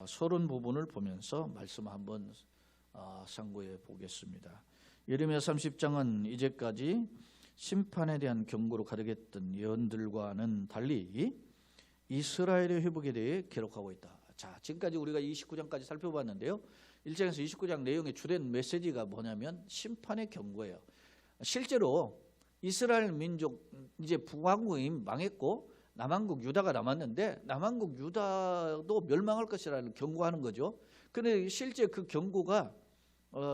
서론 부분을 보면서 말씀 한번 상고해 보겠습니다. 예레미야 30장은 이제까지 심판에 대한 경고로 가득했던 예언들과는 달리 이스라엘의 회복에 대해 기록하고 있다. 자, 지금까지 우리가 29장까지 살펴봤는데요. 1장에서 29장 내용의 주된 메시지가 뭐냐면 심판의 경고예요. 실제로 이스라엘 민족 이제 북왕국이 망했고 남한국 유다가 남았는데 남한국 유다도 멸망할 것이라는 경고하는 거죠. 그런데 실제 그 경고가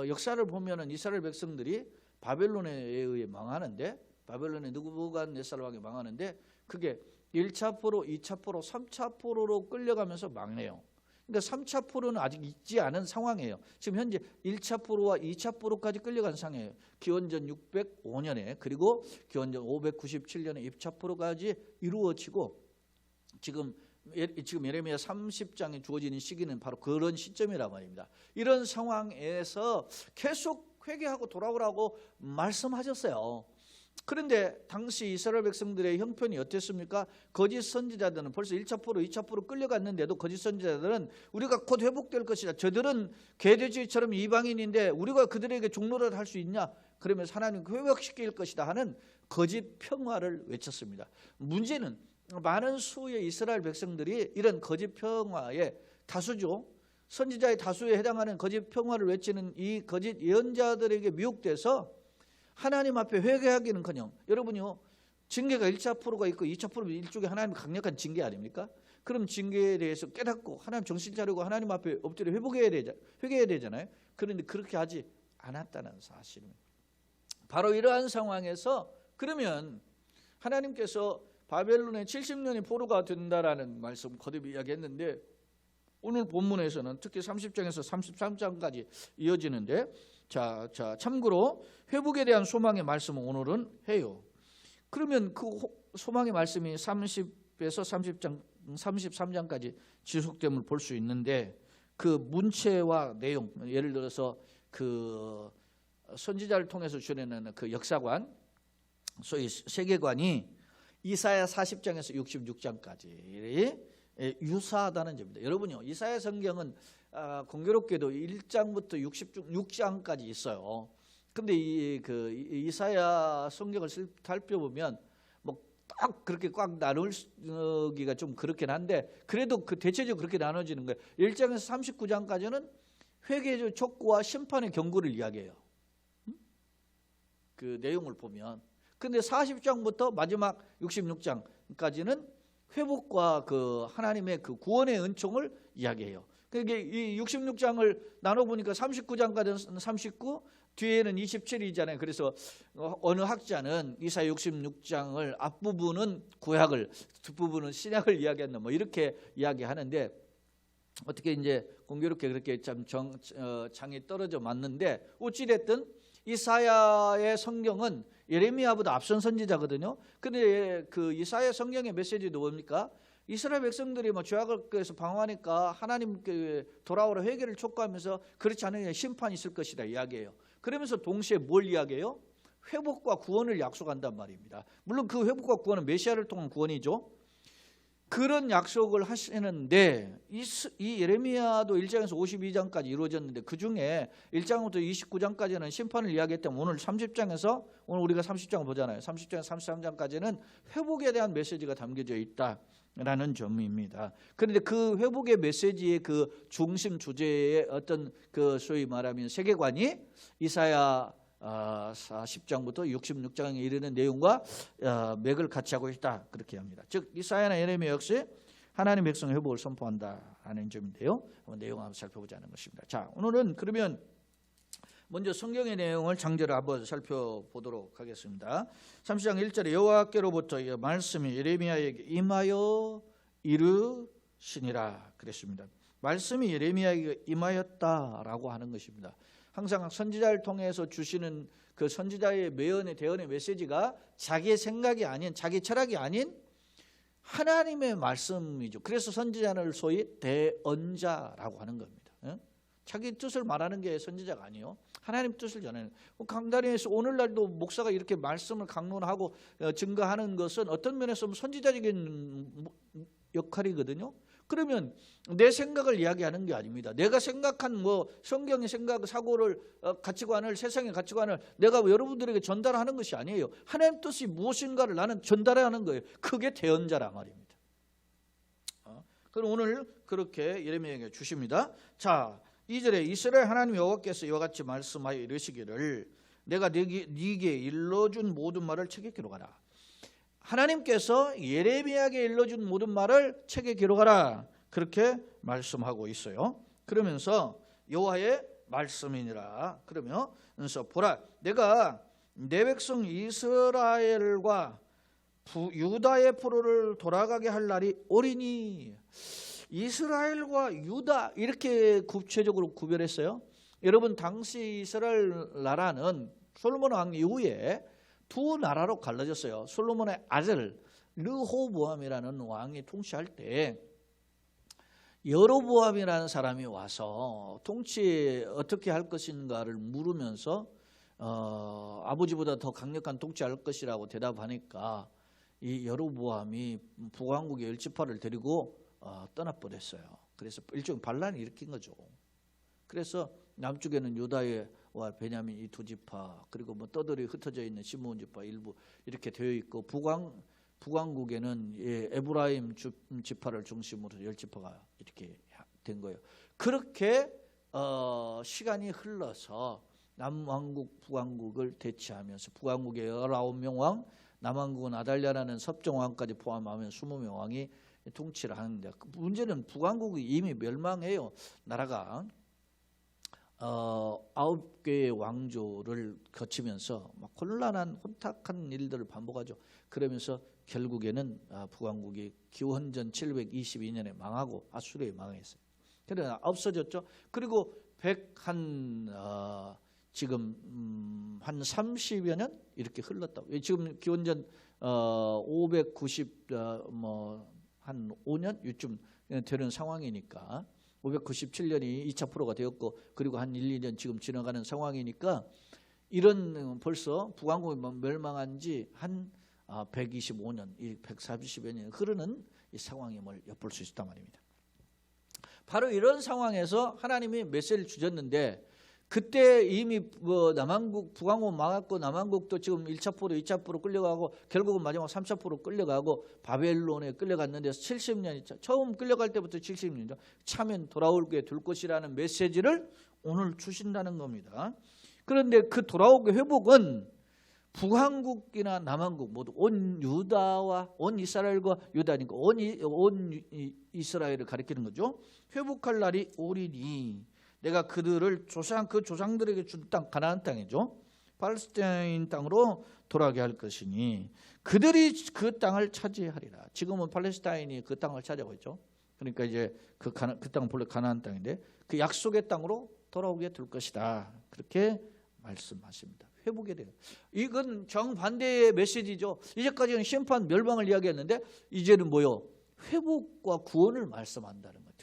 역사를 보면은 이스라엘 백성들이 바벨론에 의해 망하는데, 바벨론의 느부갓네살 왕이 망하는데 그게 1차 포로, 2차 포로, 3차 포로로 끌려가면서 망해요. 그러니까 3차 포로는 아직 있지 않은 상황이에요. 지금 현재 1차 포로와 2차 포로까지 끌려간 상황이에요. 기원전 605년에 그리고 기원전 597년에 2차 포로까지 이루어지고 지금 예레미야 30장에 주어지는 시기는 바로 그런 시점이란 말입니다. 이런 상황에서 계속 회개하고 돌아오라고 말씀하셨어요. 그런데 당시 이스라엘 백성들의 형편이 어땠습니까? 거짓 선지자들은 벌써 1차 포로, 2차 포로 끌려갔는데도 거짓 선지자들은 우리가 곧 회복될 것이다. 저들은 개돼지처럼 이방인인데 우리가 그들에게 종노릇 할 수 있냐? 그러면서 하나님 회복시킬 것이다 하는 거짓 평화를 외쳤습니다. 문제는 많은 수의 이스라엘 백성들이 이런 거짓 평화의 다수죠. 선지자의 다수에 해당하는 거짓 평화를 외치는 이 거짓 예언자들에게 미혹돼서 하나님 앞에 회개하기는커녕, 여러분요, 징계가 1차 포로가 있고 2차 포로는 일종의 하나님의 강력한 징계 아닙니까? 그럼 징계에 대해서 깨닫고 하나님 정신 차리고 하나님 앞에 엎드려 회개해야 되잖아요. 그런데 그렇게 하지 않았다는 사실입니다. 바로 이러한 상황에서 그러면 하나님께서 바벨론에 70년이 포로가 된다라는 말씀 거듭 이야기했는데 오늘 본문에서는 특히 30장에서 33장까지 이어지는데 자, 참고로 회복에 대한 소망의 말씀을 오늘은 해요. 그러면 그 소망의 말씀이 30에서 33장까지 지속됨을 볼 수 있는데 그 문체와 내용, 예를 들어서 그 선지자를 통해서 주내는 그 역사관, 소위 세계관이 이사야 40장에서 66장까지 유사하다는 점입니다. 여러분요, 이사야 성경은 공교롭게도 1장부터 66장까지 있어요. 근데 이사야 성경을 살펴보면 뭐 딱 그렇게 꽉 나누기가 좀 그렇긴 한데 그래도 그 대체적으로 그렇게 나눠지는 거예요. 1장에서 39장까지는 회개의 촉구와 심판의 경고를 이야기해요. 그 내용을 보면. 근데 40장부터 마지막 66장까지는 회복과 그 하나님의 그 구원의 은총을 이야기해요. 그러니까 이 66장을 나눠보니까 39장까지는 39, 뒤에는 27이잖아요. 그래서 어느 학자는 이사야 66장을 앞부분은 구약을, 뒷부분은 신약을 이야기한다. 뭐 이렇게 이야기하는데 어떻게 이제 공교롭게 그렇게 참 장이 떨어져 맞는데 어찌됐든 이사야의 성경은 예레미야보다 앞선 선지자거든요. 근데 그 이사야 성경의 메시지도 뭡니까? 이스라엘 백성들이 뭐 죄악에서 방황하니까 하나님께 돌아오라 회개를 촉구하면서 그렇지 않으면 심판이 있을 것이다 이야기해요. 그러면서 동시에 뭘 이야기해요? 회복과 구원을 약속한단 말입니다. 물론 그 회복과 구원은 메시아를 통한 구원이죠. 그런 약속을 하시는데 이 예레미야도 1장에서 52장까지 이루어졌는데 그중에 1장부터 29장까지는 심판을 이야기했다면 오늘 30장에서 오늘 우리가 30장을 보잖아요. 30장에서 33장까지는 회복에 대한 메시지가 담겨져 있다라는 점입니다. 그런데 그 회복의 메시지의 그 중심 주제의 어떤 그 소위 말하면 세계관이 이사야 40장부터 66장에 이르는 내용과 맥을 같이 하고 있다 그렇게 합니다. 즉 이사야나 예레미야 역시 하나님 백성 회복을 선포한다는 점인데요. 한번 내용 한번 살펴보자는 것입니다. 자, 오늘은 그러면 먼저 성경의 내용을 장제를 한번 살펴보도록 하겠습니다. 30장 1절에 여호와께로부터 말씀이 예레미야에게 임하여 이르시니라 그랬습니다. 말씀이 예레미야에게 임하였다라고 하는 것입니다. 항상 선지자를 통해서 주시는 그 선지자의 매언의 대언의 메시지가 자기의 생각이 아닌, 자기 철학이 아닌 하나님의 말씀이죠. 그래서 선지자를 소위 대언자라고 하는 겁니다. 자기 뜻을 말하는 게 선지자가 아니에요. 하나님 뜻을 전하는. 강단에서 오늘날도 목사가 이렇게 말씀을 강론하고 증거하는 것은 어떤 면에서 선지자적인 역할이거든요. 그러면 내 생각을 이야기하는 게 아닙니다. 내가 생각한 뭐 성경의 생각, 사고를, 가치관을, 세상의 가치관을 내가 여러분들에게 전달하는 것이 아니에요. 하나님 뜻이 무엇인가를 나는 전달하는 거예요. 그게 대언자라 말입니다. 그럼 오늘 그렇게 예레미야에게 주십니다. 자, 2절에 이스라엘 하나님 여호와께서 이와 같이 말씀하여 이르시기를 내가 네게 일러준 모든 말을 책에 기록하라. 하나님께서 예레미야에게 일러준 모든 말을 책에 기록하라. 그렇게 말씀하고 있어요. 그러면서 여호와의 말씀이니라. 그러면서 보라, 내가 내 백성 이스라엘과 유다의 포로를 돌아가게 할 날이 오리니. 이스라엘과 유다 이렇게 구체적으로 구별했어요. 여러분, 당시 이스라엘 나라는 솔로몬 왕 이후에 두 나라로 갈라졌어요. 솔로몬의 아들 르호보암이라는 왕이 통치할 때 여로보암이라는 사람이 와서 통치 어떻게 할 것인가를 물으면서 아버지보다 더 강력한 통치할 것이라고 대답하니까 이 여로보암이 북왕국의 10지파를 데리고 떠나버렸어요. 그래서 일종의 반란을 일으킨 거죠. 그래서 남쪽에는 유다와 베냐민 이 두 지파, 그리고 뭐 떠돌이 흩어져 있는 시므온 지파 일부 이렇게 되어 있고, 북왕국에는 에브라임 지파를 중심으로 10지파가 이렇게 된 거예요. 그렇게 시간이 흘러서 남왕국, 북왕국을 대치하면서 북왕국의 19명 왕, 남왕국은 아달랴라는 섭정왕까지 포함하면 20명 왕이 통치를 하는데, 문제는 북왕국이 이미 멸망해요. 나라가 9개의 왕조를 거치면서 막 곤란한 혼탁한 일들을 반복하죠. 그러면서 결국에는 북왕국이 기원전 722년에 망하고 아수르에 망했어요. 그러나 없어졌죠. 그리고 지금 한 30여 년 이렇게 흘렀다. 지금 기원전 590 한 5년 요쯤 되는 상황이니까, 597년이 2차 포로가 되었고, 그리고 한 1, 2년 지금 지나가는 상황이니까, 이런 벌써 북왕국이 멸망한 지 한 125년, 140여 년 흐르는 이 상황임을 엿볼 수 있단 말입니다. 바로 이런 상황에서 하나님이 메시지를 주셨는데, 그때 이미 남한국, 북왕국 망했고, 남한국도 지금 1차 포로, 2차 포로 끌려가고, 결국은 마지막 3차 포로 끌려가고 바벨론에 끌려갔는데 70년이 처음 끌려갈 때부터 70년이죠. 차면 돌아오게 될 것이라는 메시지를 오늘 주신다는 겁니다. 그런데 그 돌아오게 회복은 북왕국이나 남한국 모두 온 유다와 온 이스라엘과 유다니까 온 이스라엘을 가리키는 거죠. 회복할 날이 오리니 내가 그들을 그 조상들에게 준 땅, 가나안 땅이죠. 팔레스타인 땅으로 돌아가게 할 것이니 그들이 그 땅을 차지하리라. 지금은 팔레스타인이 그 땅을 차지하고 있죠. 그러니까 이제 그 땅은 본래 가나안 땅인데 그 약속의 땅으로 돌아오게 될 것이다. 그렇게 말씀하십니다. 회복에 대해. 이건 정반대의 메시지죠. 이제까지는 심판, 멸망을 이야기했는데 이제는 뭐요? 회복과 구원을 말씀한다는 거죠.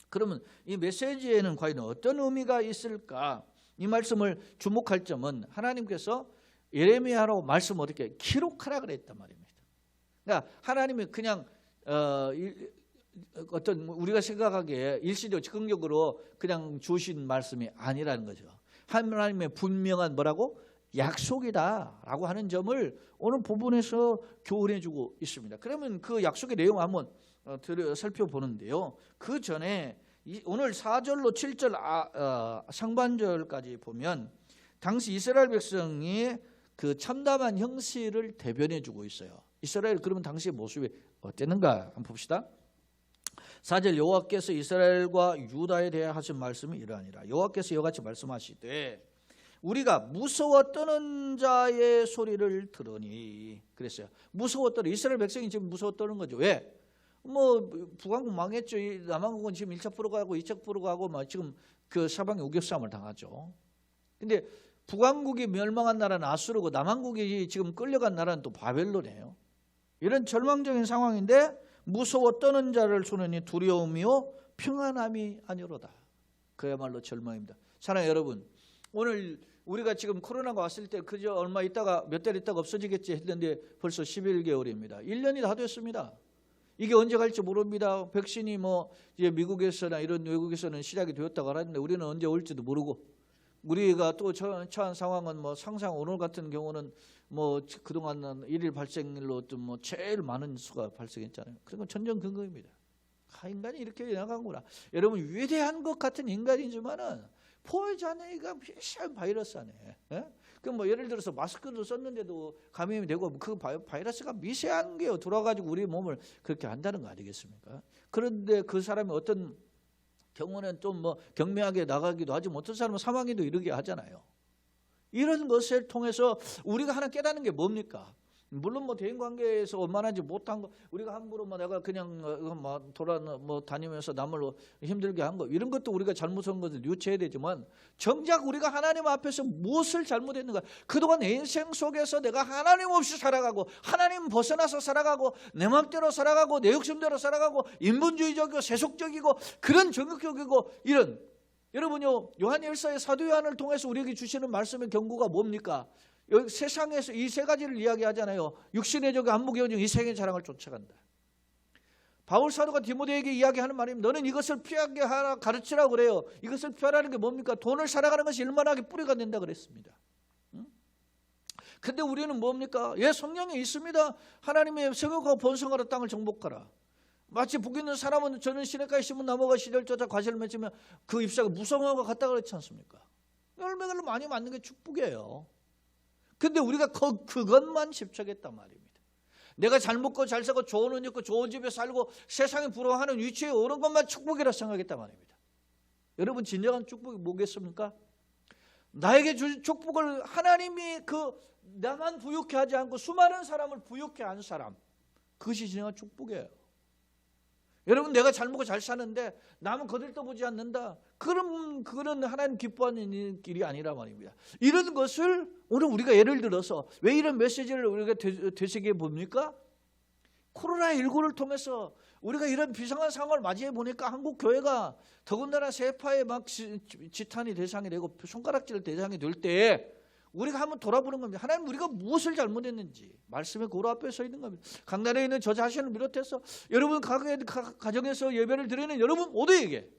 그러면 이 메시지에는 과연 어떤 의미가 있을까? 이 말씀을 주목할 점은 하나님께서 예레미야로 말씀 어떻게 기록하라 그랬단 말입니다. 그러니까 하나님이 그냥 어떤 우리가 생각하기에 일시적 즉흥적으로 그냥 주신 말씀이 아니라는 거죠. 하나님의 분명한 뭐라고? 약속이다라고 하는 점을 오늘 본문에서 교훈해주고 있습니다. 그러면 그 약속의 내용 한번 살펴보는데요. 그 전에 오늘 4절로 7절 상반절까지 보면 당시 이스라엘 백성이 그 참담한 형실을 대변해주고 있어요. 이스라엘 그러면 당시의 모습이 어땠는가 한번 봅시다. 4절 여호와께서 이스라엘과 유다에 대해 하신 말씀이 이러하니라. 여호와께서 이같이 말씀하시되 우리가 무서워 떠는 자의 소리를 들으니 그랬어요. 무서워 떠는 이스라엘 백성이 지금 무서워 떠는 거죠. 왜? 북왕국 망했죠. 남한국은 지금 1차 포로 가고 2차 포로 가고 지금 그 사방에 우겨싸움을 당하죠. 근데 북왕국이 멸망한 나라는 아수르고 남한국이 지금 끌려간 나라는 또 바벨론이에요. 이런 절망적인 상황인데 무서워 떠는 자를 소리니 두려움이요 평안함이 아니로다. 그야말로 절망입니다. 사랑하는 여러분, 오늘 우리가 지금 코로나가 왔을 때 그저 얼마 있다가 몇 달 있다가 없어지겠지 했는데 벌써 11개월입니다. 1년이 다 됐습니다. 이게 언제 갈지 모릅니다. 백신이 뭐 이제 미국에서나 이런 외국에서는 시작이 되었다고 하는데 우리는 언제 올지도 모르고, 우리가 또 처한 상황은 뭐 상상 오늘 같은 경우는 뭐 그동안 일일 발생률로 좀 뭐 제일 많은 수가 발생했잖아요. 그런 건 천정근거입니다. 인간이 이렇게 나간구나. 여러분, 위대한 것 같은 인간이지만은 포회자네가 미세한 바이러스 안에. 그럼 뭐 예를 들어서 마스크를 썼는데도 감염이 되고 그 바이러스가 미세한 게 들어와가지고 우리 몸을 그렇게 한다는 거 아니겠습니까? 그런데 그 사람이 어떤 경우는 좀 뭐 경미하게 나가기도 하지만 어떤 사람은 사망에도 이르게 하잖아요. 이런 것을 통해서 우리가 하나 깨닫는 게 뭡니까? 물론 뭐 대인관계에서 원만하지 못한 거, 우리가 함부로 뭐 내가 그냥 뭐 다니면서 남을 힘들게 한 거, 이런 것도 우리가 잘못한 것을 유치해야 되지만, 정작 우리가 하나님 앞에서 무엇을 잘못했는가? 그동안 내 인생 속에서 내가 하나님 없이 살아가고, 하나님 벗어나서 살아가고, 내 맘대로 살아가고, 내 욕심대로 살아가고, 인본주의적이고 세속적이고 그런 정욕적이고 이런, 여러분요, 요한일서의 사도 요한을 통해서 우리에게 주시는 말씀의 경고가 뭡니까? 여기 세상에서 이 세 가지를 이야기하잖아요. 육신의 적이 안목의 이 세계의 자랑을 쫓아간다. 바울 사도가 디모데에게 이야기하는 말입니다. 너는 이것을 피하게 하라 가르치라고 그래요. 이것을 피하라는 게 뭡니까? 돈을 살아가는 것이 일만하게 뿌리가 된다 그랬습니다. 근데 우리는 뭡니까? 예, 성령이 있습니다. 하나님의 성육하고 번성하라 땅을 정복하라. 마치 복 있는 사람은 저는 시냇가에 심은 나무가 시절 쫓아 과실을 맺으면 그 잎사귀 무성하고 같다 그랬지 않습니까? 열매를 많이 맞는 게 축복이에요. 근데 우리가 그것만 집착했단 말입니다. 내가 잘 먹고 잘 살고 좋은 옷 입고 좋은 집에 살고 세상이 부러워하는 위치에 오른 것만 축복이라 생각했단 말입니다. 여러분, 진정한 축복이 뭐겠습니까? 나에게 줄 축복을 하나님이 나만 부유케 하지 않고 수많은 사람을 부유케 한 사람, 그것이 진정한 축복이에요. 여러분, 내가 잘 먹고 잘 사는데 남은 거들떠보지 않는다. 그거는 하나님 기뻐하는 길이 아니라 말입니다. 이런 것을 오늘 우리가 예를 들어서 왜 이런 메시지를 우리가 되새겨 봅니까? 코로나19를 통해서 우리가 이런 비상한 상황을 맞이해 보니까 한국 교회가 더군다나 세파의 막 지탄이 대상이 되고 손가락질 대상이 될 때 우리가 한번 돌아보는 겁니다. 하나님, 우리가 무엇을 잘못했는지 말씀의 고로 앞에 서 있는 겁니다. 강단에 있는 저 자신을 비롯해서 여러분 가정에서 예배를 드리는 여러분 모두에게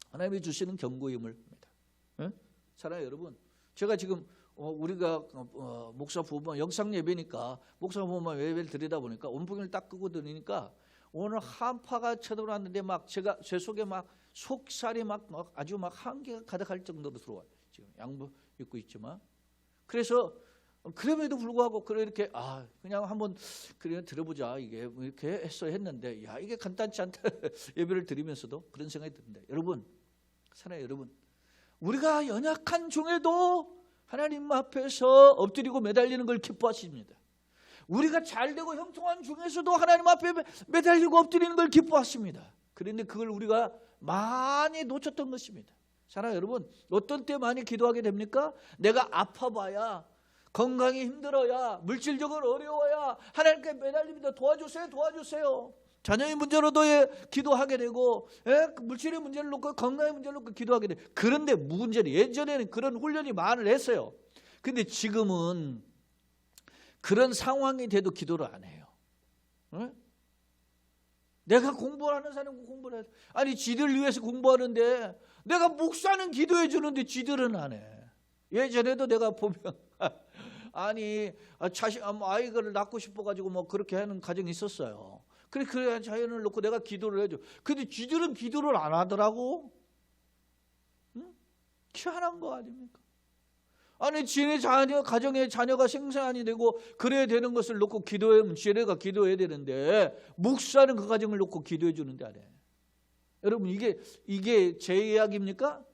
하나님이 주시는 경고임을 합니다. 사랑하는 여러분, 제가 지금 우리가 목사 부부만 영상 예배니까 목사 부부만 예배를 드리다 보니까 온풍을 딱 끄고 드리니까 오늘 한파가 쳐들어왔는데 막 제가 제 속에 막 속살이 막 아주 막 한계가 가득할 정도로 들어와요. 지금 양복 입고 있지만. 그래서 그럼에도 불구하고 이렇게 그냥 한번 그래 들어보자 이게 이렇게 했는데 야, 이게 간단치 않다. 예배를 드리면서도 그런 생각이 드는데, 여러분, 사랑해요 여러분, 우리가 연약한 중에도 하나님 앞에서 엎드리고 매달리는 걸 기뻐하십니다. 우리가 잘되고 형통한 중에서도 하나님 앞에 매달리고 엎드리는 걸 기뻐하십니다. 그런데 그걸 우리가 많이 놓쳤던 것입니다. 사랑하는 여러분, 어떤 때 많이 기도하게 됩니까? 내가 아파봐야, 건강이 힘들어야, 물질적으로 어려워야 하나님께 매달립니다. 도와주세요. 자녀의 문제로도 기도하게 되고, 물질의 문제를 놓고 건강의 문제를 놓고 기도하게 돼요. 그런데 문제는, 예전에는 그런 훈련이 많이 했어요. 근데 지금은 그런 상황이 돼도 기도를 안 해요. 내가 공부하는 사람은 공부를 해야 돼. 아니, 지들 위해서 공부하는데 내가 목사는 기도해 주는데 지들은 안 해. 예전에도 내가 보면 아니 아이를 낳고 싶어가지고 뭐 그렇게 하는 가정이 있었어요. 그래 자연을 놓고 내가 기도를 해줘. 근데 지들은 기도를 안 하더라고. 희한한 거 아닙니까? 아니, 지네 가정에 자녀가 생산이 되고 그래야 되는 것을 놓고 기도하면 지네가 기도해야 되는데 목사는 그 가정을 놓고 기도해 주는데 안 해. 여러분, 이게 제 이야기입니까?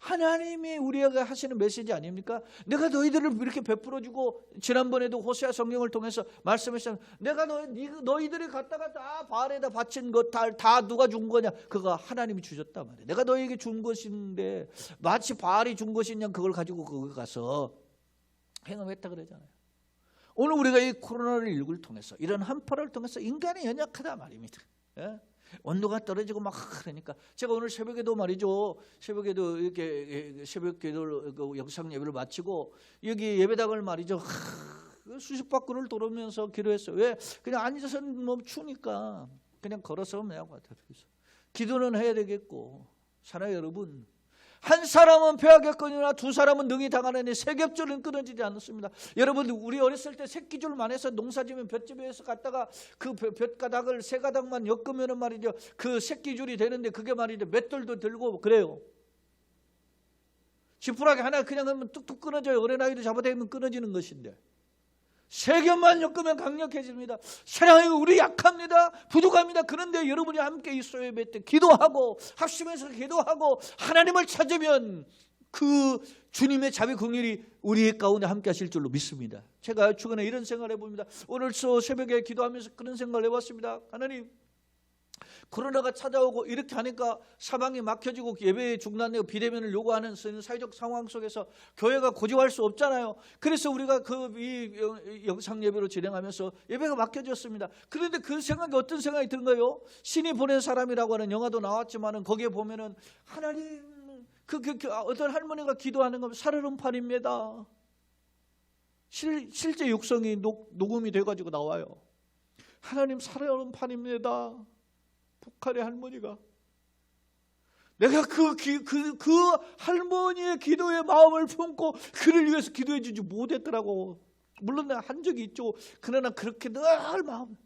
하나님이 우리에게 하시는 메시지 아닙니까? 내가 너희들을 이렇게 베풀어주고, 지난번에도 호세아 성경을 통해서 말씀하셨잖아요. 내가 너희들이 갖다가 다 바알에다 바친 것 다 누가 준 거냐? 그거 하나님이 주셨단 말이에요. 내가 너희에게 준 것인데 마치 바알이 준 것이냐, 그걸 가지고 거기 가서 행음했다 그러잖아요. 오늘 우리가 이 코로나19를 통해서, 이런 한파를 통해서 인간이 연약하다 말입니다. 온도가 떨어지고 막 그러니까 제가 오늘 새벽에도 말이죠. 새벽에도 이렇게 새벽 기도 영상 예배를 마치고 여기 예배당을 말이죠. 그 수십 바퀴를 돌으면서 기도했어요. 왜? 그냥 앉아서는 뭐 추우니까 그냥 걸어서 그냥 같아요. 기도는 해야 되겠고. 사랑하는 여러분, 한 사람은 폐하겠거니와 두 사람은 능히 당하느니 세 겹줄은 끊어지지 않습니다. 여러분, 우리 어렸을 때 새끼줄만 해서 농사지면 볏집에서 갔다가 그 볏가닥을 세 가닥만 엮으면 말이죠, 그 새끼줄이 되는데 그게 말이죠 맷돌도 들고 그래요. 지푸라기 하나 그냥 하면 뚝뚝 끊어져요. 어린아이도 잡아대면 끊어지는 것인데 세 겹만 엮으면 강력해집니다. 사랑하는 우리 약합니다. 부족합니다. 그런데 여러분이 함께 있어야 될 때 기도하고 합심해서 기도하고 하나님을 찾으면 그 주님의 자비 긍휼이 우리 가운데 함께 하실 줄로 믿습니다. 제가 최근에 이런 생각을 해봅니다. 오늘 새벽에 기도하면서 그런 생각을 해봤습니다. 하나님, 코로나가 찾아오고 이렇게 하니까 사방이 막혀지고 예배에 중단되고 비대면을 요구하는 사회적 상황 속에서 교회가 고집할 수 없잖아요. 그래서 우리가 이 영상 예배로 진행하면서 예배가 막혀졌습니다. 그런데 그 생각이 어떤 생각이 드는 거예요? 신이 보낸 사람이라고 하는 영화도 나왔지만은 거기에 보면은 하나님 어떤 할머니가 기도하는 건 살얼음판입니다. 실제 육성이 녹음이 돼가지고 나와요. 하나님 살얼음판입니다. 북한의 할머니가 내가 그 할머니의 기도의 마음을 품고 그를 위해서 기도해 주지 못했더라고. 물론 내가 한 적이 있죠. 그러나 그렇게 늘 마음,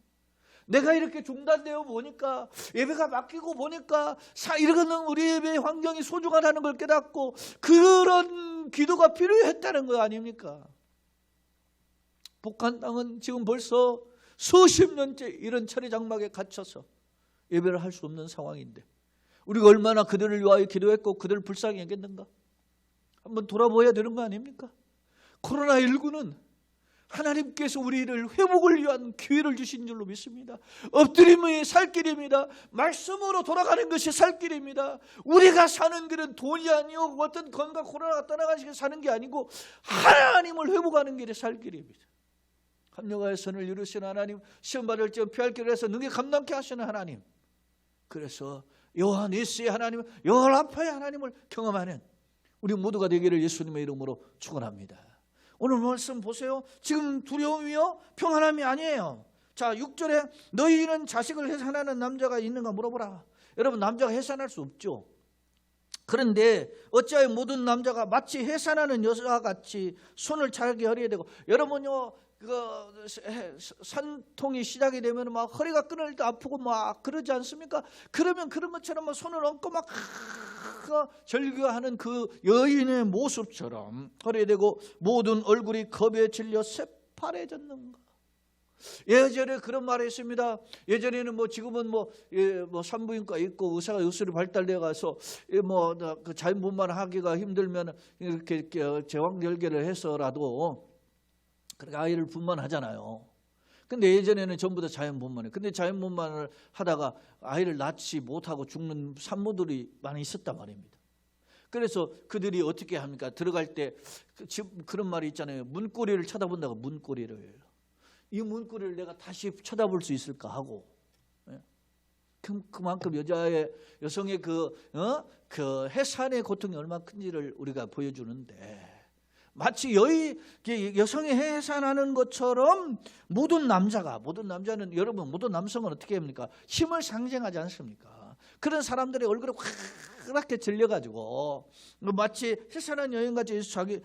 내가 이렇게 중단되어 보니까 예배가 막히고 보니까 이러는 우리 예배의 환경이 소중하다는 걸 깨닫고 그런 기도가 필요했다는 거 아닙니까? 북한 땅은 지금 벌써 수십 년째 이런 철의 장막에 갇혀서 예배를 할 수 없는 상황인데 우리가 얼마나 그들을 위하여 기도했고 그들을 불쌍히 여겼는가? 한번 돌아보아야 되는 거 아닙니까? 코로나19는 하나님께서 우리를 회복을 위한 기회를 주신 줄로 믿습니다. 엎드림이 살 길입니다. 말씀으로 돌아가는 것이 살 길입니다. 우리가 사는 길은 돈이 아니요 어떤 건강 코로나가 떠나가시게 사는 게 아니고 하나님을 회복하는 길이 살 길입니다. 합력하여 선을 이루시는 하나님, 시험 받을 때 피할 길을 해서 능히 감당케 하시는 하나님, 그래서 여호와 니스의 하나님, 여호와 라파의 하나님을 경험하는 우리 모두가 되기를 예수님의 이름으로 축원합니다. 오늘 말씀 보세요. 지금 두려움이요 평안함이 아니에요. 자, 6절에 너희는 자식을 해산하는 남자가 있는가 물어보라. 여러분, 남자가 해산할 수 없죠. 그런데 어찌하여 모든 남자가 마치 해산하는 여자같이 손을 자기 허리에 대고, 여러분요 산통이 시작이 되면 막 허리가 끊을 때 아프고 막 그러지 않습니까? 그러면 그런 것처럼 막 손을 얹고 막 절규하는 그 여인의 모습처럼 허리에 대고 모든 얼굴이 겁에 질려 새파래졌는가? 예전에 그런 말이 있습니다. 예전에는 지금은 산부인과 있고 의사가 의술이 발달돼 가서 그 자연분만 하기가 힘들면 이렇게 제왕절개를 해서라도 그렇게 아이를 분만하잖아요. 근데 예전에는 전부 다 자연분만이에요. 근데 자연분만을 하다가 아이를 낳지 못하고 죽는 산모들이 많이 있었단 말입니다. 그래서 그들이 어떻게 합니까? 들어갈 때 그런 말이 있잖아요. 문고리를 쳐다본다고. 문고리를. 이 문고리를 내가 다시 쳐다볼 수 있을까 하고. 그만큼 여성의 그 해산의 고통이 얼마나 큰지를 우리가 보여주는데, 마치 여성이 해산하는 것처럼 모든 남자는, 여러분, 모든 남성은 어떻게 합니까? 힘을 상징하지 않습니까? 그런 사람들의 얼굴에 확 질려가지고 마치 해산한 여인같이 자기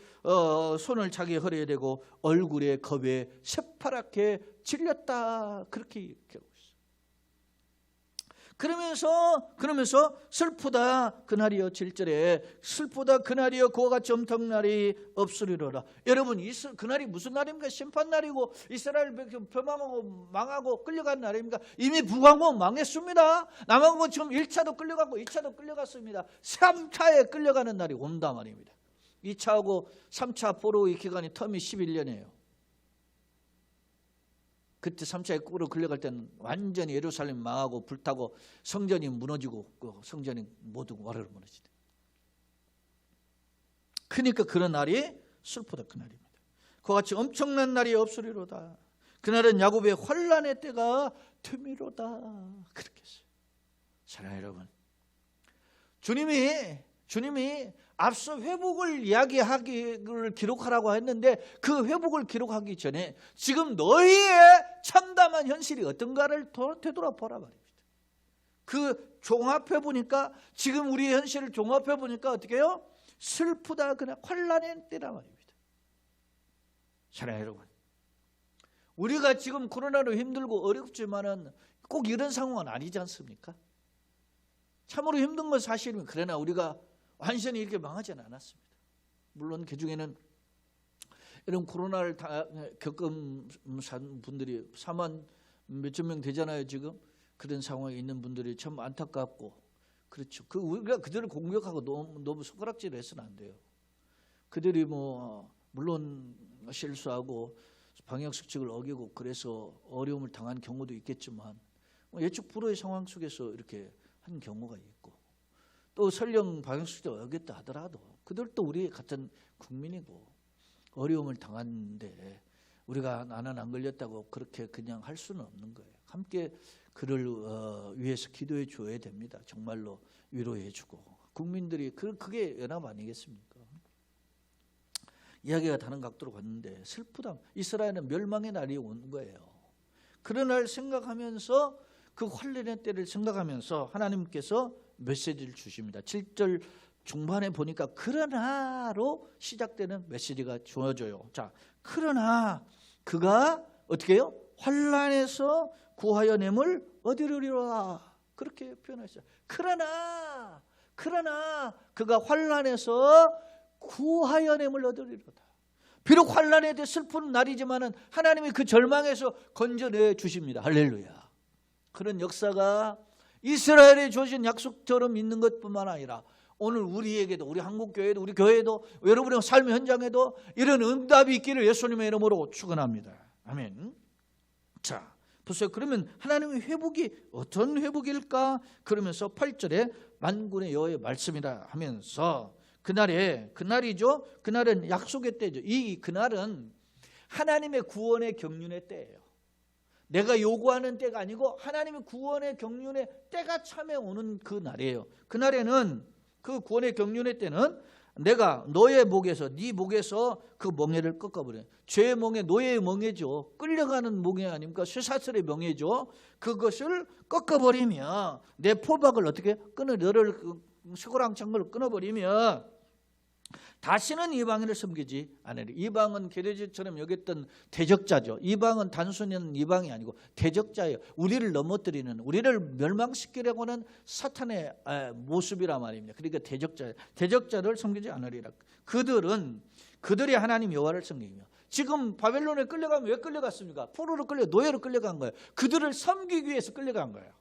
손을 자기 허리에 대고 얼굴에 겁에 새파랗게 질렸다, 그렇게 얘기하고 있어요. 그러면서 슬프다 그날이여, 7절에 슬프다 그날이여 그와 같이 엄청난 날이 없으리로라. 여러분, 그날이 무슨 날입니까? 심판날이고 이스라엘 벼망하고 망하고 끌려간 날입니까? 이미 북왕국 망했습니다. 남왕국은 지금 1차도 끌려가고 2차도 끌려갔습니다. 3차에 끌려가는 날이 온다 말입니다. 2차하고 3차 포로의 기간이 텀이 11년이에요. 그때 3차에 꿀로 끌려갈 때는 완전히 예루살렘 망하고 불타고 성전이 무너지고 성전이 모두 와르르 무너지다. 그러니까 그런 날이 슬프다 그날입니다. 그와 같이 엄청난 날이 없으리로다. 그날은 야곱의 환난의 때가 됨이로다. 그렇게 했어요. 사랑하는 여러분, 주님이 주님이 앞서 회복을 이야기하기를 기록하라고 했는데 그 회복을 기록하기 전에 지금 너희의 참담한 현실이 어떤가를 되돌아보라 말입니다. 그 종합해 보니까 지금 우리의 현실을 종합해 보니까 어떻게 해요? 슬프다 그냥 환난의 때라 말입니다. 사랑하는 여러분, 우리가 지금 코로나로 힘들고 어렵지만은 꼭 이런 상황은 아니지 않습니까? 참으로 힘든 건 사실입니다. 그러나 우리가 완전히 이렇게 망하지는 않았습니다. 물론 그 중에는 이런 코로나를 다 겪은 분들이 4만 몇천 명 되잖아요. 지금 그런 상황에 있는 분들이 참 안타깝고 그렇죠. 우리가 그들을 공격하고 너무 손가락질을 해서는 안 돼요. 그들이 물론 실수하고 방역수칙을 어기고 그래서 어려움을 당한 경우도 있겠지만 예측 불허의 상황 속에서 이렇게 한 경우가 있고 또 설령 방역수칙을 어겼다 하더라도 그들도 우리 같은 국민이고 어려움을 당하는데 우리가 나는 안 걸렸다고 그렇게 그냥 할 수는 없는 거예요. 함께 그를 위해서 기도해 줘야 됩니다. 정말로 위로해 주고 국민들이 그게 연합 아니겠습니까? 이야기가 다른 각도로 갔는데 슬프다. 이스라엘은 멸망의 날이 온 거예요. 그런 날 생각하면서 그 환난의 때를 생각하면서 하나님께서 메시지를 주십니다. 7절 중반에 보니까 그러나로 시작되는 메시지가 주어져요. 자, 그러나 그가 어떻게 해요? 환난에서 구하여 내물 얻으리라 그렇게 표현했어요. 그러나 그가 환난에서 구하여 내물 얻으리로다. 비록 환난에 대해 슬픈 날이지만은 하나님이 그 절망에서 건져내 주십니다. 할렐루야. 그런 역사가 이스라엘에 주어진 약속처럼 있는 것뿐만 아니라 오늘 우리에게도 우리 한국교회도 우리 교회도 여러분의 삶의 현장에도 이런 응답이 있기를 예수님의 이름으로 축원합니다. 아멘. 자, 보세요. 그러면 하나님의 회복이 어떤 회복일까? 그러면서 8절에 만군의 여호와의 말씀이라 하면서 그날이죠. 그날은 약속의 때죠. 이 그날은 하나님의 구원의 경륜의 때예요. 내가 요구하는 때가 아니고 하나님의 구원의 경륜의 때가 참에 오는 그 날이에요. 그날에는 그 구원의 경륜의 때는 내가 너의 목에서 네 목에서 그 멍에를 꺾어버려요. 죄의 멍에 노예의 멍에죠. 끌려가는 멍에 아닙니까? 쇠사슬의 멍에죠. 그것을 꺾어버리며 내 포박을 어떻게 너를 쇠고랑찬 걸 끊어버리며 다시는 이방인을 섬기지 않으리. 이방은 계류지처럼 여겼던 대적자죠. 이방은 단순한 이방이 아니고 대적자예요. 우리를 넘어뜨리는, 우리를 멸망시키려고 하는 사탄의 모습이란 말입니다. 그러니까 대적자를 섬기지 않으리라. 그들이 하나님 여호와를 섬기며 지금 바벨론에 끌려가면 왜 끌려갔습니까? 포로로 노예로 끌려간 거예요. 그들을 섬기기 위해서 끌려간 거예요.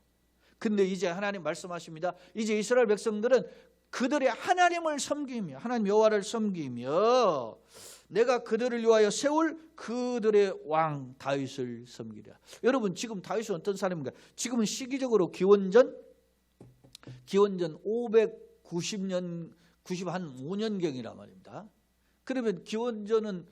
근데 이제 하나님 말씀하십니다. 이제 이스라엘 백성들은 그들의 하나님을 섬기며 하나님 여호와를 섬기며 내가 그들을 위하여 세울 그들의 왕 다윗을 섬기랴. 여러분 지금 다윗은 어떤 사람인가? 지금은 시기적으로 기원전 590년 95년경이란 말입니다. 그러면 기원전은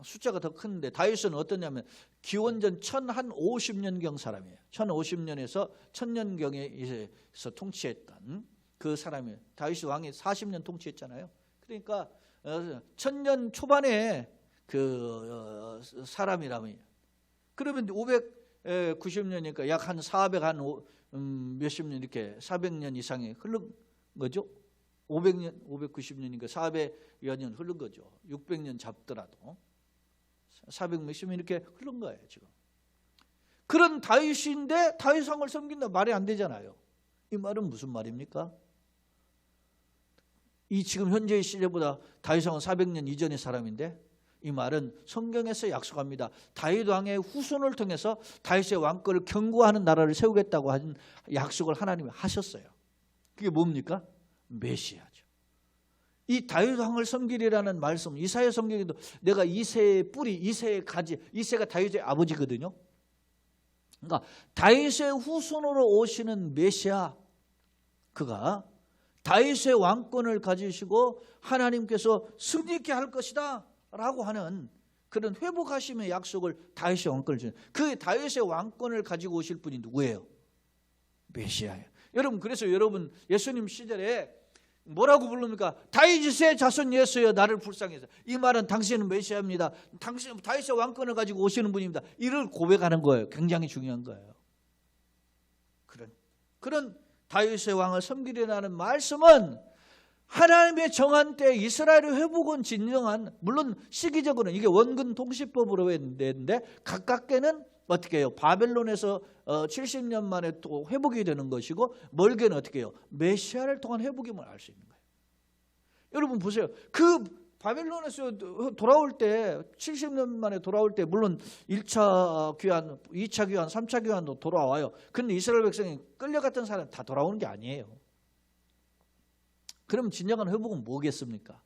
숫자가 더 큰데 다윗은 어떠냐면 기원전 1050년경 사람이에요. 1050년에서 1000년경에서 통치했던 그 사람이에요. 다윗 왕이 40년 통치했잖아요. 그러니까 1000년 초반에 그 사람이라면 그러면 590년이니까 약 한 400 몇십 년 이렇게 400년 이상이 흐른 거죠. 590년이니까 400여 년 흐른 거죠. 600년 잡더라도 400 몇십 년 이렇게 흐른 거예요. 지금 그런 다윗인데 다윗 왕을 섬긴다 말이 안 되잖아요. 이 말은 무슨 말입니까? 이 지금 현재의 시대보다 다윗 왕은 400년 이전의 사람인데 이 말은 성경에서 약속합니다. 다윗 왕의 후손을 통해서 다윗의 왕권을 견고하는 나라를 세우겠다고 한 약속을 하나님이 하셨어요. 그게 뭡니까? 메시아죠. 이 다윗 왕을 섬기리라는 말씀 이사야 성경에도 내가 이새의 뿌리, 이새의 가지, 이새가 다윗의 아버지거든요. 그러니까 다윗의 후손으로 오시는 메시아 그가 다윗의 왕권을 가지시고 하나님께서 승리케 할 것이다 라고 하는 그런 회복하심의 약속을 다윗의 왕권을 주는 그 다윗의 왕권을 가지고 오실 분이 누구예요? 메시아예요. 여러분 그래서 여러분 예수님 시절에 뭐라고 부릅니까? 다윗의 자손 예수여 나를 불쌍해서. 이 말은 당신은 메시아입니다. 당신은 다윗의 왕권을 가지고 오시는 분입니다. 이를 고백하는 거예요. 굉장히 중요한 거예요. 그런 다윗의 왕을 섬기려는 말씀은 하나님의 정한 때 이스라엘의 회복은 진정한, 물론 시기적으로는 이게 원근 통치법으로 했는데 가깝게는 어떻게 해요? 바벨론에서 70년 만에 또 회복이 되는 것이고, 멀게는 어떻게 해요? 메시아를 통한 회복임을 알 수 있는 거예요. 여러분 보세요. 그 바벨론에서 돌아올 때 70년 만에 돌아올 때 물론 1차 귀환, 2차 귀환, 3차 귀환도 돌아와요. 근데 이스라엘 백성이 끌려갔던 사람 다 돌아오는 게 아니에요. 그럼 진정한 회복은 뭐겠습니까?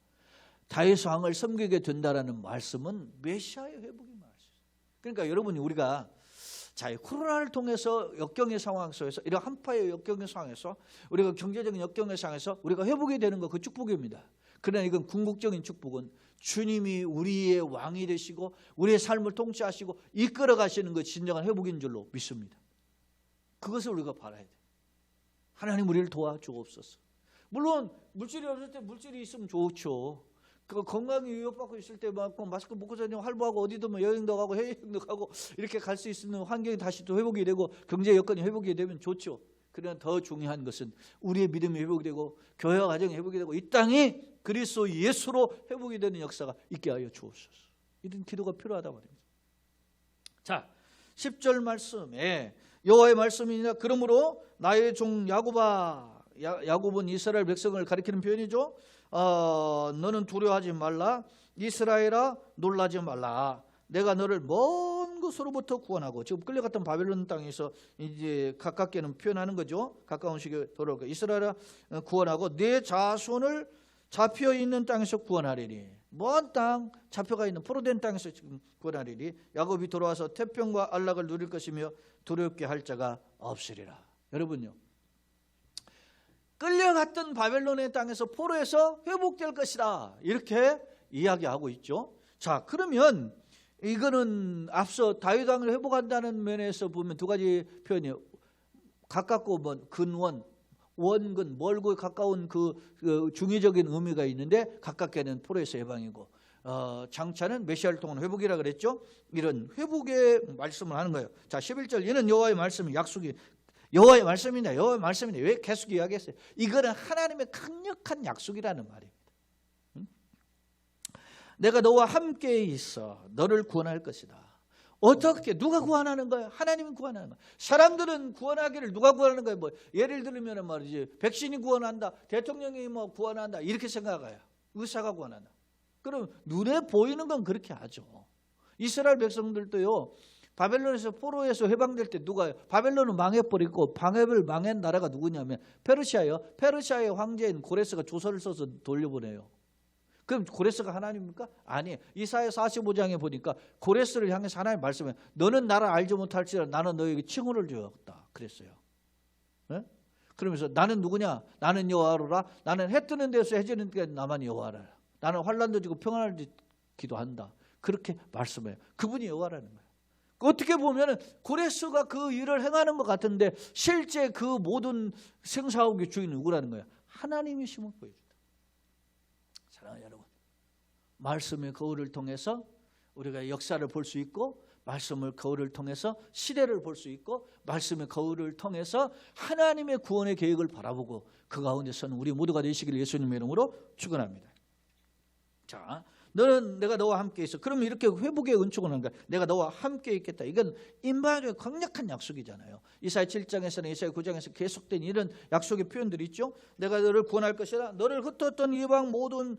다윗 왕을 섬기게 된다라는 말씀은 메시아의 회복임을 알 수 있어요. 그러니까 여러분이 우리가 자, 코로나를 통해서 역경의 상황 속에서, 이런 한파의 역경의 상황에서, 우리가 경제적인 역경의 상황에서 우리가 회복이 되는 거, 그 축복입니다. 그러나 이건 궁극적인 축복은 주님이 우리의 왕이 되시고 우리의 삶을 통치하시고 이끌어 가시는 것, 진정한 회복인 줄로 믿습니다. 그것을 우리가 바라야 돼요. 하나님 우리를 도와주옵소서. 물론 물질이 없을 때 물질이 있으면 좋죠. 그 건강이 위협받고 있을 때 막 마스크 벗고 다니고 할부하고 어디든 뭐 여행도 가고 해외여행도 가고 이렇게 갈 수 있는 환경이 다시 또 회복이 되고 경제 여건이 회복이 되면 좋죠. 그러나 더 중요한 것은 우리의 믿음이 회복이 되고 교회와 가정이 회복이 되고 이 땅이 그리스도 예수로 회복이 되는 역사가 있게 하여 주옵소서. 이런 기도가 필요하다 말입니다. 자, 10절 말씀에 여호와의 말씀이니라. 그러므로 나의 종 야곱아, 야곱은 이스라엘 백성을 가리키는 표현이죠. 너는 두려워하지 말라. 이스라엘아 놀라지 말라. 내가 너를 먼 곳으로부터 구원하고, 지금 끌려갔던 바벨론 땅에서 이제 가깝게는 표현하는 거죠. 가까운 시기에 돌아올 거야. 이스라엘아 구원하고 내 자손을 잡혀 있는 땅에서 구원하리니. 먼 땅, 잡혀가 있는 포로된 땅에서 지금 구원하리니. 야곱이 돌아와서 태평과 안락을 누릴 것이며 두렵게 할 자가 없으리라. 여러분요, 끌려갔던 바벨론의 땅에서 포로에서 회복될 것이다, 이렇게 이야기하고 있죠. 자, 그러면 이거는 앞서 다윗 왕을 회복한다는 면에서 보면 두 가지 표현이에요. 가깝고 먼, 근원, 원근, 멀고 가까운 그 중의적인 의미가 있는데, 가깝게는 포로에서 해방이고 장차는 메시아를 통한 회복이라 그랬죠. 이런 회복의 말씀을 하는 거예요. 자, 11절 이는 여호와의 말씀이 약속이, 여호와의 말씀이냐, 여호와의 말씀이냐, 왜 계속 이야기했어요? 이거는 하나님의 강력한 약속이라는 말입니다. 내가 너와 함께 있어 너를 구원할 것이다. 어떻게, 누가 구원하는 거예요? 하나님이 구원하는 거예요. 사람들은 구원하기를 누가 구원하는 거예요? 뭐 예를 들면 말이지, 백신이 구원한다, 대통령이 뭐 구원한다, 이렇게 생각해요. 의사가 구원한다. 그럼 눈에 보이는 건 그렇게 하죠. 이스라엘 백성들도요, 바벨론에서 포로에서 해방될 때 누가요? 바벨론은 망해버리고 방해를 망한 나라가 누구냐면 페르시아예요. 페르시아의 황제인 고레스가 조서를 써서 돌려보내요. 그럼 고레스가 하나님입니까? 아니에요. 이사야 45장에 보니까 고레스를 향해서 하나님 말씀해, 너는 나를 알지 못할지라도 나는 너에게 칭호를 주었다 그랬어요. 네? 그러면서 나는 누구냐? 나는 여호와로라. 나는 해 뜨는 데서 해 지는 데 나만 여호와라. 나는 환난도 지고 평안을 기도한다. 그렇게 말씀해요. 그분이 여호와라는 거예요. 어떻게 보면 고레스가 그 일을 행하는 것 같은데 실제 그 모든 생사옥의 주인은 누구라는 거예요? 하나님이심을 보여준다. 사랑하는 여러분, 말씀의 거울을 통해서 우리가 역사를 볼 수 있고, 말씀의 거울을 통해서 시대를 볼 수 있고, 말씀의 거울을 통해서 하나님의 구원의 계획을 바라보고 그 가운데서는 우리 모두가 되시기를 예수님의 이름으로 축원합니다. 자, 너는 내가 너와 함께 있어. 그러면 이렇게 회복의 은총을 하는 거야. 내가 너와 함께 있겠다. 이건 임마누엘 강력한 약속이잖아요. 이사야 7장에서는 이사야 9장에서 계속된 이런 약속의 표현들이 있죠. 내가 너를 구원할 것이라. 너를 흩었던 이방 모든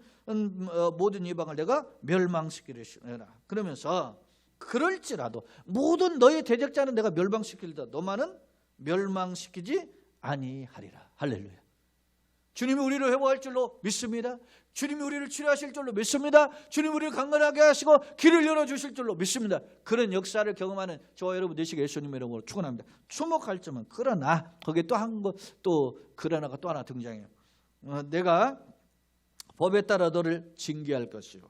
이방을 내가 멸망시키리라. 그러면서 그럴지라도 모든 너의 대적자는 내가 멸망시키리라. 너만은 멸망시키지 아니하리라. 할렐루야. 주님이 우리를 회복할 줄로 믿습니다. 주님이 우리를 치료하실 줄로 믿습니다. 주님이 우리를 강건하게 하시고 길을 열어주실 줄로 믿습니다. 그런 역사를 경험하는 저와 여러분 되시게 예수님의 이름으로 축원합니다. 주목할 점은 그러나, 거기에 또 한 거, 또 그러나가 또 하나 등장해요. 내가 법에 따라 너를 징계할 것이요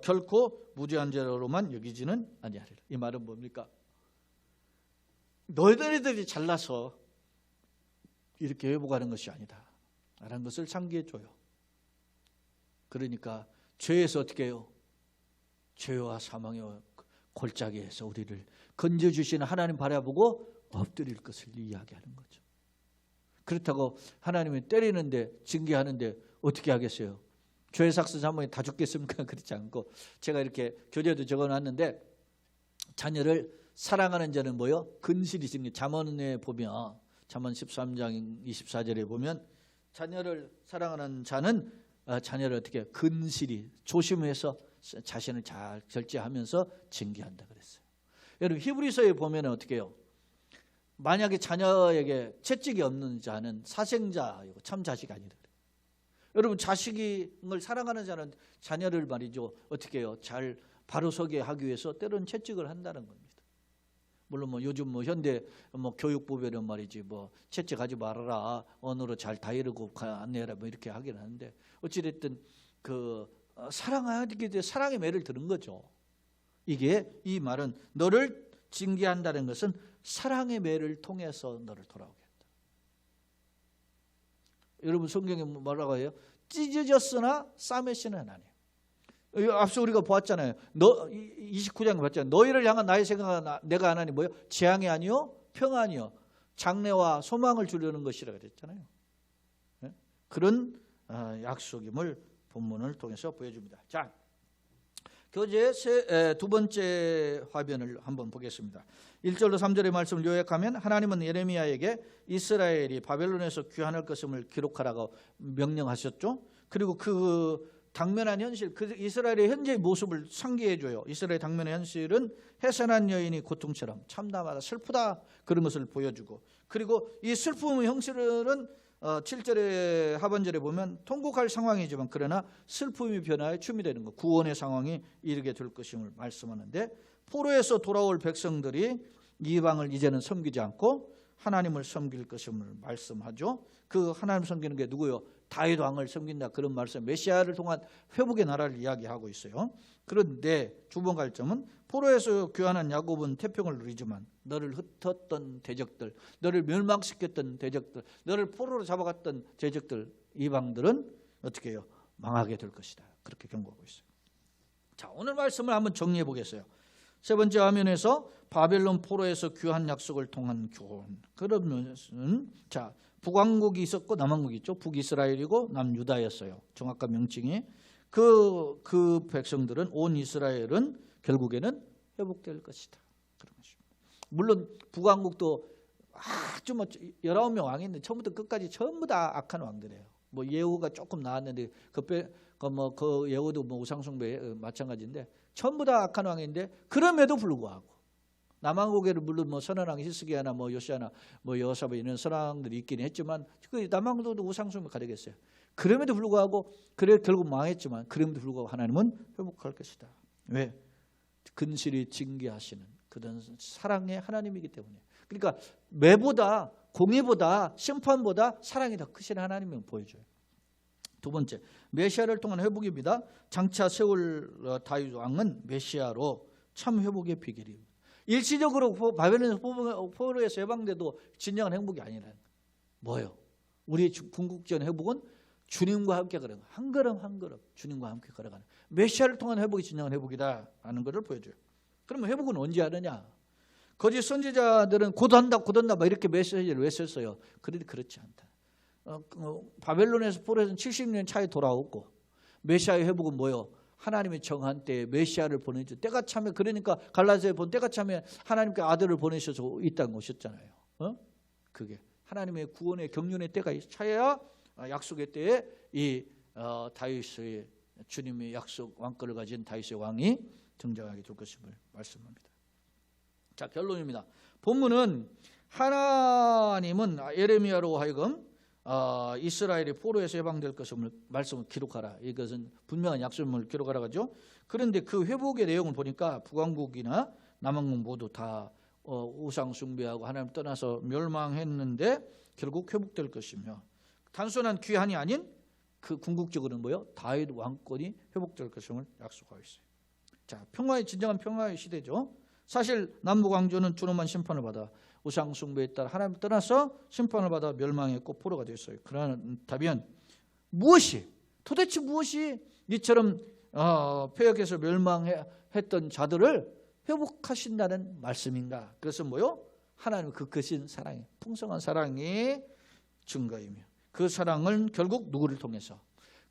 결코 무죄한 죄로만 여기지는 아니하리라. 이 말은 뭡니까? 너희들이 잘나서 이렇게 회복하는 것이 아니다. 라는 것을 상기해 줘요. 그러니까 죄에서 어떻게 해요? 죄와 사망의 골짜기에서 우리를 건져주시는 하나님 바라보고 엎드릴 것을 이야기하는 거죠. 그렇다고 하나님이 때리는데 징계하는데 어떻게 하겠어요? 죄의 삭스 자몽이 다 죽겠습니까? 그렇지 않고 제가 이렇게 교재도 적어놨는데 자녀를 사랑하는 자는 뭐요? 근실이 징계. 잠언에 보면 잠언 13장 24절에 보면 자녀를 사랑하는 자는 자녀를 어떻게 근실이 조심해서 자신을 잘 절제하면서 징계한다 그랬어요. 여러분 히브리서에 보면 어떻게 해요? 만약에 자녀에게 채찍이 없는 자는 사생자이고 참 자식이 아니다. 여러분 자식을 사랑하는 자는 자녀를 말이죠. 어떻게 해요? 잘 바로 서게 하기 위해서 때로는 채찍을 한다는 겁니다. 물론 뭐 요즘 뭐 현대 뭐 교육부에는 말이지 뭐 채찍하지 말아라, 언어로 잘 다이르고 안내해라 뭐 이렇게 하긴 하는데 어찌됐든 그 사랑하게 돼 사랑의 매를 드는 거죠. 이게 이 말은 너를 징계한다는 것은 사랑의 매를 통해서 너를 돌아오게 한다. 여러분 성경에 뭐라고 해요? 찢어졌으나 싸매시는 하나님. 앞서 우리가 보았잖아요. 29장에 봤잖아요. 너희를 향한 나의 생각은 내가 하나님 뭐요? 재앙이 아니요 평안이요 장래와 소망을 주려는 것이라 그랬잖아요. 그런 약속임을 본문을 통해서 보여줍니다. 자, 교재 두 번째 화면을 한번 보겠습니다. 1절로 3절의 말씀을 요약하면 하나님은 예레미야에게 이스라엘이 바벨론에서 귀환할 것임을 기록하라고 명령하셨죠. 그리고 그 당면한 현실, 그 이스라엘의 현재의 모습을 상기해 줘요. 이스라엘의 당면한 현실은 해산한 여인이 고통처럼 참담하다, 슬프다 그런 것을 보여주고, 그리고 이 슬픔의 형식은 7절의 하반절에 보면 통곡할 상황이지만 그러나 슬픔이 변화해 춤이 되는 것, 구원의 상황이 이르게 될 것임을 말씀하는데, 포로에서 돌아올 백성들이 이방을 이제는 섬기지 않고 하나님을 섬길 것임을 말씀하죠. 그 하나님 섬기는 게 누구요? 다윗 왕을 섬긴다, 그런 말씀, 메시아를 통한 회복의 나라를 이야기하고 있어요. 그런데 두 번 갈점은 포로에서 귀환한 야곱은 태평을 누리지만 너를 흩었던 대적들, 너를 멸망시켰던 대적들, 너를 포로로 잡아갔던 대적들, 이방들은 어떻게 해요? 망하게 될 것이다. 그렇게 경고하고 있어요. 자, 오늘 말씀을 한번 정리해 보겠어요. 세 번째 화면에서 바벨론 포로에서 귀환 약속을 통한 교훈. 그러면 자, 북왕국이 있었고 남왕국이 있죠. 북이스라엘이고 남유다였어요. 정확한 명칭이. 그 백성들은, 온 이스라엘은 결국에는 회복될 것이다. 그런 것입니다. 물론 북왕국도 아주 19명 왕이 있는데 처음부터 끝까지 전부 다 악한 왕들이에요. 뭐 예후가 조금 나왔는데 그 예후도 뭐 우상숭배 마찬가지인데 전부 다 악한 왕인데, 그럼에도 불구하고 남왕국에는 물론 뭐 선한 왕 히스기야나 뭐 요시야나 뭐 여호사밧 이런 선한 왕들이 있긴 했지만 그 남왕국도 우상숭배 가득했어요. 그럼에도 불구하고 그래 결국 망했지만 그럼에도 불구하고 하나님은 회복할 것이다. 왜? 근실이 징계하시는 그런 사랑의 하나님이기 때문에. 그러니까 매보다, 공의보다, 심판보다 사랑이 더 크신 하나님을 보여줘요. 두 번째, 메시아를 통한 회복입니다. 장차 세울 다윗 왕은 메시아로 참 회복의 비결입니다. 일시적으로 바벨론에서 포로에서 해방돼도 진정한 행복이 아니라는 거예요. 뭐예요? 우리의 궁극적인 회복은 주님과 함께 걸어가는, 한 걸음 한 걸음 주님과 함께 걸어가는 메시아를 통한 회복이 진정한 회복이다 하는 것을 보여줘요. 그러면 회복은 언제 하느냐? 거짓 선지자들은 곧한다 막 이렇게 메시지를 왜 썼어요? 그런데 그렇지 않다. 바벨론에서 포로에서는 70년 차에 돌아오고, 메시아의 회복은 뭐예요? 하나님이 정한 때에 메시아를 보내줘. 때가 차면, 그러니까 갈라디아에 본 때가 차면 하나님께 아들을 보내셔서 이 땅에 오셨잖아요. 그게 하나님의 구원의 경륜의 때가 차야 약속의 때에 이 다윗의 주님의 약속 왕권을 가진 다윗의 왕이 등장하게 될 것임을 말씀합니다. 자, 결론입니다. 본문은 하나님은 예레미야로 하여금 이스라엘이 포로에서 해방될 것임을 말씀을 기록하라. 이것은 분명한 약속을 기록하라 하죠. 그런데 그 회복의 내용을 보니까 북왕국이나 남왕국 모두 다 우상 숭배하고 하나님 떠나서 멸망했는데 결국 회복될 것이며, 단순한 귀환이 아닌 그 궁극적으로는 뭐요? 다윗 왕권이 회복될 것임을 약속하고 있어요. 자, 평화의 진정한 평화의 시대죠. 사실 남북 왕조는 준엄한 심판을 받아 우상 숭배에 따라 하나님 떠나서 심판을 받아 멸망했고 포로가 됐어요. 그렇다면 도대체 무엇이 이처럼 폐역해서 멸망했던 자들을 회복하신다는 말씀인가? 그것은 뭐요? 하나님 그 크신 사랑이, 풍성한 사랑이 증거이며, 그 사랑은 결국 누구를 통해서,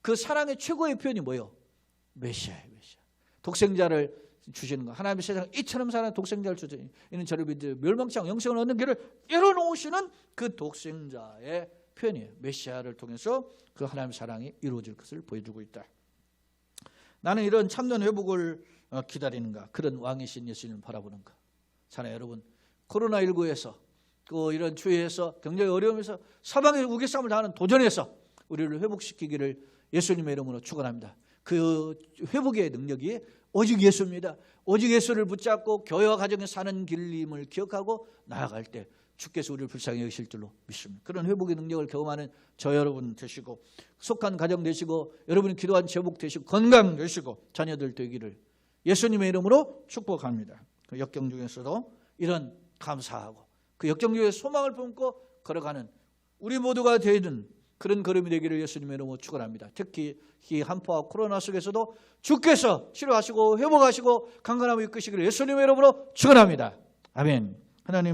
그 사랑의 최고의 표현이 뭐요? 메시아예요. 메시아. 독생자를 주시는 거. 하나님의 세상에 이처럼 사랑하는 독생자를 주시니 이는 저를 믿으며 멸망치 않고 영생을 얻는 길을 열어놓으시는 그 독생자의 표현이에요. 메시아를 통해서 그 하나님의 사랑이 이루어질 것을 보여주고 있다. 나는 이런 참된 회복을 기다리는가? 그런 왕이신 예수님을 바라보는가? 자네 여러분, 코로나19에서 또 이런 추위에서 경제의 어려움에서 사방의 우겨싸움을 당하는 도전에서 우리를 회복시키기를 예수님의 이름으로 축원합니다. 그 회복의 능력이 오직 예수입니다. 오직 예수를 붙잡고 교회와 가정에 사는 길임을 기억하고 나아갈 때 주께서 우리를 불쌍히 여기실 줄로 믿습니다. 그런 회복의 능력을 경험하는 저 여러분 되시고, 속한 가정 되시고, 여러분이 기도한 제복 되시고, 건강 되시고, 자녀들 되기를 예수님의 이름으로 축복합니다. 그 역경 중에서도 이런 감사하고 그 역경 중에 소망을 품고 걸어가는 우리 모두가 되는 그런 걸음이 되기를 예수님의 이름으로 축원합니다. 특히 이 한파와 코로나 속에서도 주께서 치료하시고 회복하시고 강건함을 이끄시기를 예수님의 이름으로 축원합니다. 아멘. 하나님